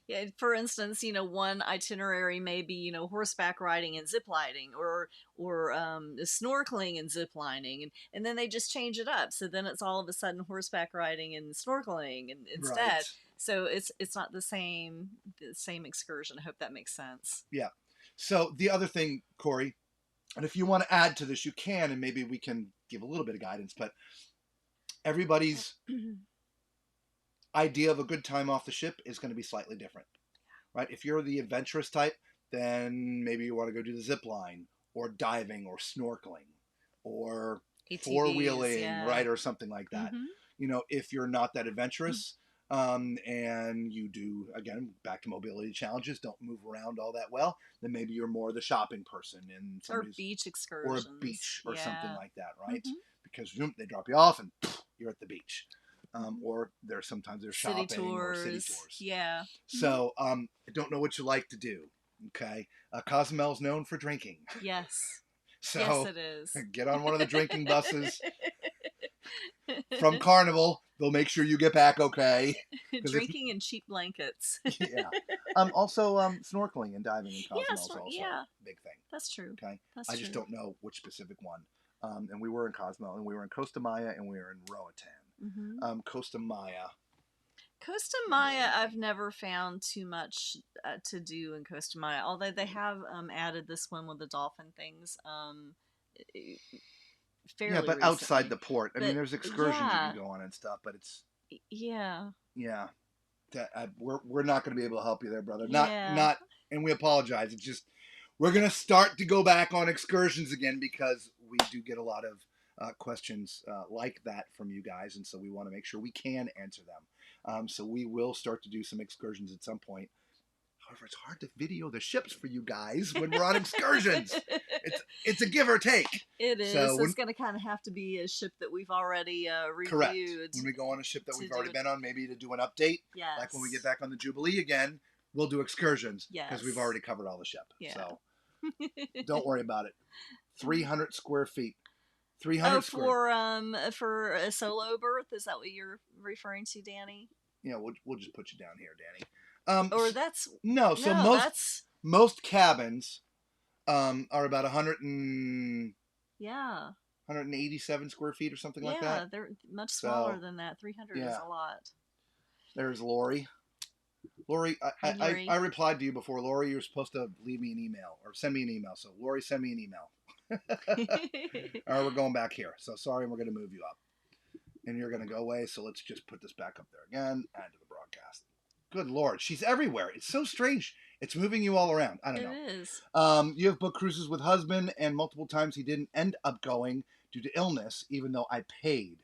Speaker 2: Yeah, for instance, one itinerary may be, horseback riding and zip lining, or snorkeling and zip lining, and then they just change it up. So then it's all of a sudden horseback riding and snorkeling instead.
Speaker 1: Right.
Speaker 2: So it's not the same excursion. I hope that makes sense.
Speaker 1: Yeah. So the other thing, Corey, and if you want to add to this, you can, and maybe we can give a little bit of guidance, but everybody's idea of a good time off the ship is going to be slightly different, right? If you're the adventurous type, then maybe you want to go do the zip line or diving or snorkeling or
Speaker 2: ATVs,
Speaker 1: four-wheeling,
Speaker 2: yeah.
Speaker 1: right? Or something like that.
Speaker 2: Mm-hmm.
Speaker 1: If you're not that adventurous, and you do, again, back to mobility challenges, don't move around all that well, then maybe you're more the shopping person in
Speaker 2: or beach excursions.
Speaker 1: Or a beach or something like that, right?
Speaker 2: Mm-hmm.
Speaker 1: Because they drop you off and you're at the beach. Or sometimes there's shopping
Speaker 2: city tours.
Speaker 1: or city tours.
Speaker 2: Yeah.
Speaker 1: So I don't know what you like to do. Okay, Cozumel's known for drinking.
Speaker 2: Yes.
Speaker 1: So
Speaker 2: yes, it is.
Speaker 1: Get on one of the drinking buses from Carnival. They'll make sure you get back okay.
Speaker 2: Drinking and cheap blankets.
Speaker 1: Yeah. Also, snorkeling and diving in Cozumel is also a big thing.
Speaker 2: That's true.
Speaker 1: Okay.
Speaker 2: That's
Speaker 1: I just don't know which specific one. And we were in Cozumel, and we were in Costa Maya, and we were in Roatan.
Speaker 2: Mm-hmm.
Speaker 1: Costa Maya.
Speaker 2: Costa Maya, I've never found too much to do in Costa Maya. Although they have added this one with the dolphin things. Fairly
Speaker 1: yeah, but
Speaker 2: recently.
Speaker 1: Outside the port. I mean, there's excursions you can go on and stuff, but it's
Speaker 2: yeah.
Speaker 1: We're not going to be able to help you there, brother.
Speaker 2: Yeah.
Speaker 1: Not, and we apologize. It's just we're going to start to go back on excursions again because we do get a lot of questions like that from you guys, and so we want to make sure we can answer them. So we will start to do some excursions at some point. However, it's hard to video the ships for you guys when we're on excursions. It's a give or take.
Speaker 2: It is. So it's going to kind of have to be a ship that we've already reviewed.
Speaker 1: Correct. When we go on a ship that we've already been on, maybe to do an update.
Speaker 2: Yes.
Speaker 1: Like when we get back on the Jubilee again, we'll do excursions.
Speaker 2: Yes.
Speaker 1: Because we've already covered all the ship.
Speaker 2: Yeah.
Speaker 1: So don't worry about it. 300 square feet. 300
Speaker 2: Oh,
Speaker 1: square.
Speaker 2: for a solo berth, is that what you're referring to, Danny?
Speaker 1: Yeah, we'll just put you down here, Danny.
Speaker 2: Or that's
Speaker 1: No, so
Speaker 2: no, that's
Speaker 1: most cabins are about
Speaker 2: yeah,
Speaker 1: 187 square feet or something like
Speaker 2: yeah.
Speaker 1: that.
Speaker 2: They're much smaller
Speaker 1: So
Speaker 2: than that. 300 is
Speaker 1: yeah,
Speaker 2: a lot.
Speaker 1: there's Lori. Lori,
Speaker 2: Hi,
Speaker 1: I
Speaker 2: Lori.
Speaker 1: replied to you before. Lori, you're supposed to leave me an email or send me an email. So Lori, send me an email. All right, we're going back here. So sorry, we're going to move you up, and you're going to go away. So let's just put this back up there again. Add to the broadcast. Good Lord, she's everywhere. It's so strange. It's moving you all around. I don't
Speaker 2: It
Speaker 1: know.
Speaker 2: is.
Speaker 1: You have booked cruises with husband, and multiple times he didn't end up going due to illness, even though I paid.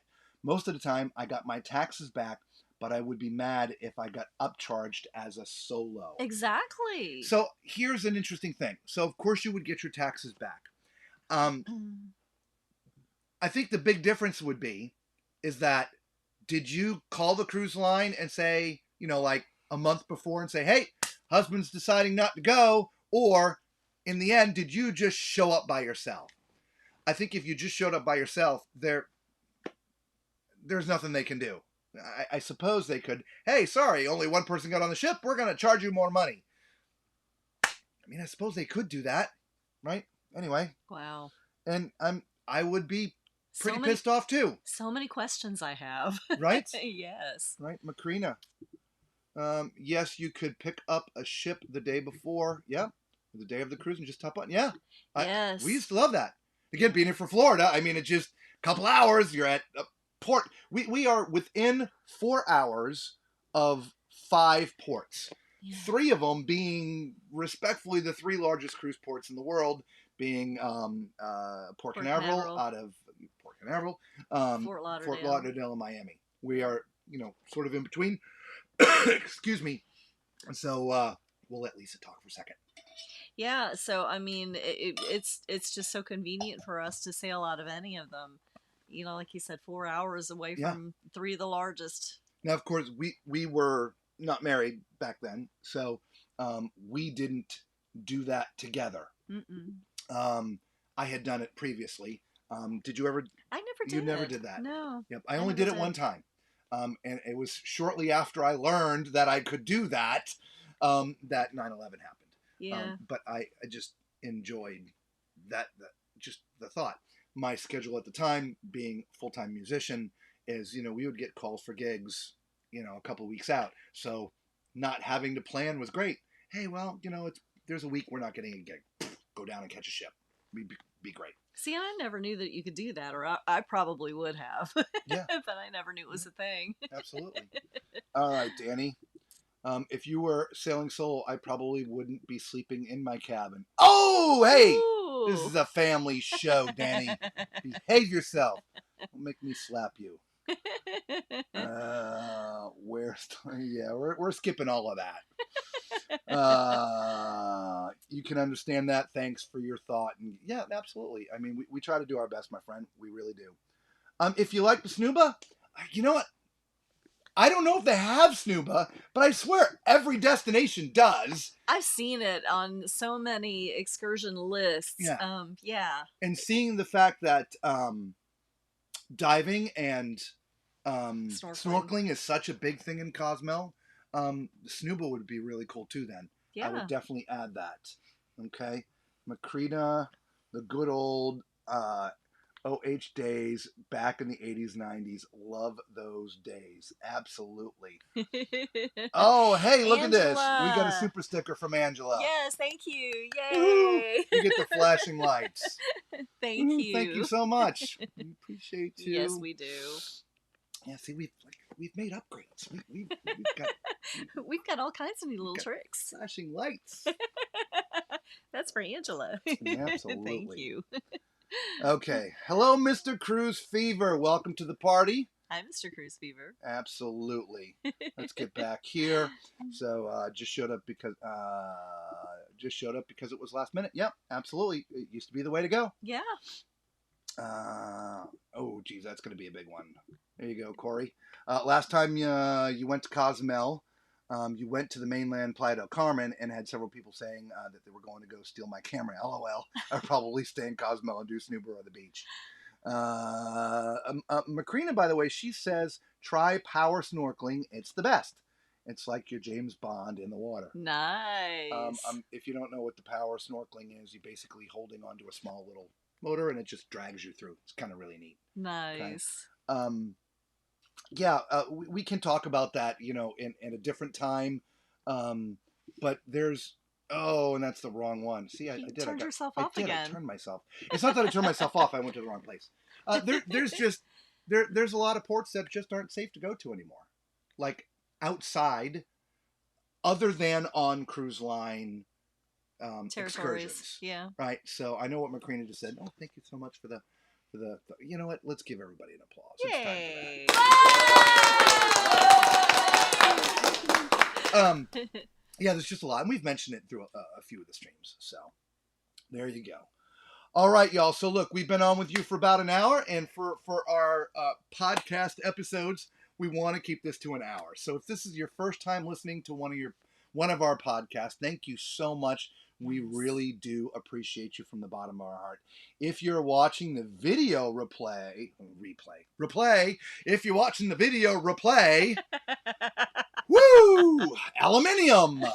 Speaker 1: Most of the time, I got my taxes back, but I would be mad if I got upcharged as a solo.
Speaker 2: Exactly.
Speaker 1: So here's an interesting thing. So of course you would get your taxes back. Um, I think the big difference would be is that did you call the cruise line and say, like a month before and say, hey, husband's deciding not to go, or in the end, did you just show up by yourself? I think if you just showed up by yourself, there's nothing they can do. I suppose they could, hey, sorry, only one person got on the ship, we're going to charge you more money. I mean, I suppose they could do that, right? Anyway.
Speaker 2: Wow.
Speaker 1: And I would be pretty
Speaker 2: So many,
Speaker 1: pissed off too.
Speaker 2: So many questions I have.
Speaker 1: Right?
Speaker 2: Yes.
Speaker 1: Right, Macrina. Yes, you could pick up a ship the day before. Yeah. The day of the cruise and just top on. Yeah.
Speaker 2: Yes.
Speaker 1: We used to love that. Again, being here for Florida, I mean, it's just a couple hours. You're at a port. We are within 4 hours of 5 ports. Yeah. 3 of them being respectfully the 3 largest cruise ports in the world, being Port Canaveral out of Port Canaveral,
Speaker 2: Fort
Speaker 1: Lauderdale, and Miami. We are, sort of in between. Excuse me. So we'll let Lisa talk for a second.
Speaker 2: Yeah, so I mean, it's just so convenient for us to sail out of any of them. Like you said, 4 hours away from 3 of the largest.
Speaker 1: Now, of course, we were not married back then, so we didn't do that together. I had done it previously. Did you ever?
Speaker 2: I never did.
Speaker 1: You never did that.
Speaker 2: No.
Speaker 1: Yep. I only did it one time. And it was shortly after I learned that I could do that, that 9/11 happened.
Speaker 2: Yeah.
Speaker 1: But I just enjoyed that just the thought. My schedule at the time, being full-time musician, is, we would get calls for gigs, a couple of weeks out. So not having to plan was great. Hey, well, there's a week we're not getting a gig. Go down and catch a ship. Be great.
Speaker 2: See, I never knew that you could do that, or I probably would have.
Speaker 1: Yeah.
Speaker 2: But I never knew it was a thing.
Speaker 1: Absolutely. All right, Danny. If you were sailing solo, I probably wouldn't be sleeping in my cabin. Oh, hey! Ooh. This is a family show, Danny. Behave yourself. Don't make me slap you. We're skipping all of that. You can understand that. Thanks for your thought. And yeah, absolutely. I mean, we try to do our best, my friend. We really do. If you like the snooba, you know what? I don't know if they have snooba, but I swear every destination does.
Speaker 2: I've seen it on so many excursion lists.
Speaker 1: Yeah.
Speaker 2: Yeah.
Speaker 1: And seeing the fact that diving and snorkeling is such a big thing in Cozumel, snooba would be really cool too then. Yeah. I would definitely add that. Okay. Macrina, the good old OH days back in the 80s, 90s. Love those days. Absolutely. Oh, hey, look Angela. At this. We got a super sticker from Angela.
Speaker 2: Yes, thank you. Yay.
Speaker 1: Woo-hoo. You get the flashing lights.
Speaker 2: Thank you.
Speaker 1: Thank you so much. We appreciate you.
Speaker 2: Yes, we do.
Speaker 1: Yeah, see, we've made upgrades. We've got
Speaker 2: we've got all kinds of new little tricks.
Speaker 1: Flashing lights.
Speaker 2: That's for Angela.
Speaker 1: Absolutely.
Speaker 2: Thank you.
Speaker 1: Okay. Hello, Mr. Cruise Fever. Welcome to the party.
Speaker 2: Hi, Mr. Cruise Fever.
Speaker 1: Absolutely. Let's get back here. So just showed up because it was last minute. Yep, absolutely. It used to be the way to go.
Speaker 2: Yeah.
Speaker 1: Oh, geez, that's going to be a big one. There you go, Corey. Last time you went to Cozumel, you went to the mainland Playa del Carmen and had several people saying that they were going to go steal my camera. LOL. I'd probably stay in Cozumel and do snooba on the beach. Macrina, by the way, she says try power snorkeling. It's the best. It's like your James Bond in the water.
Speaker 2: Nice.
Speaker 1: If you don't know what the power snorkeling is, you're basically holding onto a small little motor and it just drags you through. It's kind of really neat.
Speaker 2: Nice.
Speaker 1: Okay? We can talk about that, in a different time. But there's, and that's the wrong one. See, I did.
Speaker 2: Turned yourself off again.
Speaker 1: I turned myself. It's not that I turned myself off. I went to the wrong place. There's a lot of ports that just aren't safe to go to anymore. Like outside, other than on cruise line excursions.
Speaker 2: Yeah.
Speaker 1: Right. So I know what Macrina just said. Oh, thank you so much for the. You know what? Let's give everybody an applause.
Speaker 2: Yay!
Speaker 1: Yeah, there's just a lot, and we've mentioned it through a few of the streams. So there you go. All right, y'all. So look, we've been on with you for about an hour, and for our podcast episodes, we want to keep this to an hour. So if this is your first time listening to one of our podcasts, thank you so much. We really do appreciate you from the bottom of our heart. If you're watching the video replay, if you're watching the video replay, woo, aluminium.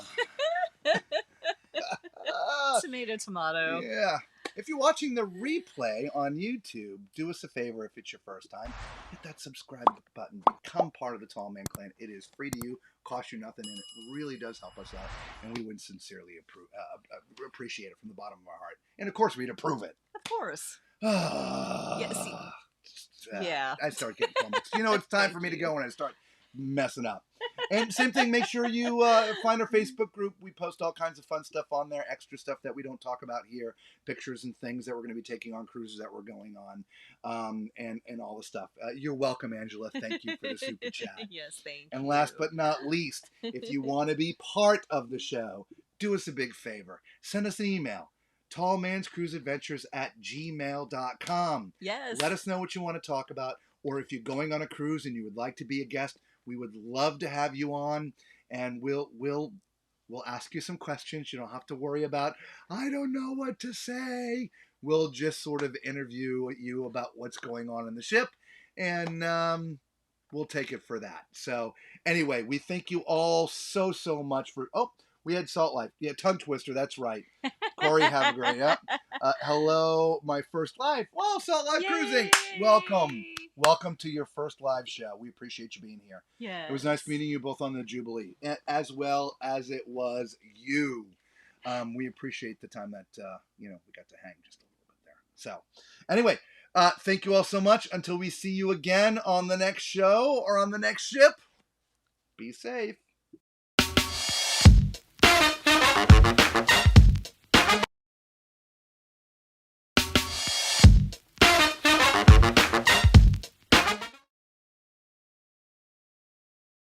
Speaker 2: Tomato.
Speaker 1: Yeah. If you're watching the replay on YouTube, do us a favor if it's your first time. Hit that subscribe button. Become part of the Tall Man Clan. It is free to you, costs you nothing, and it really does help us out. And we would sincerely appreciate it from the bottom of our heart. And of course, we'd approve it.
Speaker 2: Of course.
Speaker 1: Yeah. I start getting flummoxed. It's time for me to go when I start messing up. And same thing, make sure you find our Facebook group. We post all kinds of fun stuff on there, extra stuff that we don't talk about here, pictures and things that we're going to be taking on cruises that we're going on, and all the stuff. You're welcome, Angela. Thank you for the super chat.
Speaker 2: Yes, thank you.
Speaker 1: And last but not least, if you want to be part of the show, do us a big favor. Send us an email. tallmanscruiseadventures@gmail.com.
Speaker 2: Yes.
Speaker 1: Let us know what you want to talk about, or if you're going on a cruise and you would like to be a guest, we would love to have you on, and we'll ask you some questions. You don't have to worry about, I don't know what to say. We'll just sort of interview you about what's going on in the ship, and we'll take it for that. So anyway, we thank you all so much for, we had Salt Life. Yeah, tongue twister, that's right. Corey, have a great, hello, my first live. Well, Salt Life Cruising. Welcome to your first live show. We appreciate you being here.
Speaker 2: Yeah.
Speaker 1: It was nice meeting you both on the Jubilee, as well as it was you. We appreciate the time that, we got to hang just a little bit there. So, anyway, thank you all so much. Until we see you again on the next show or on the next ship, be safe.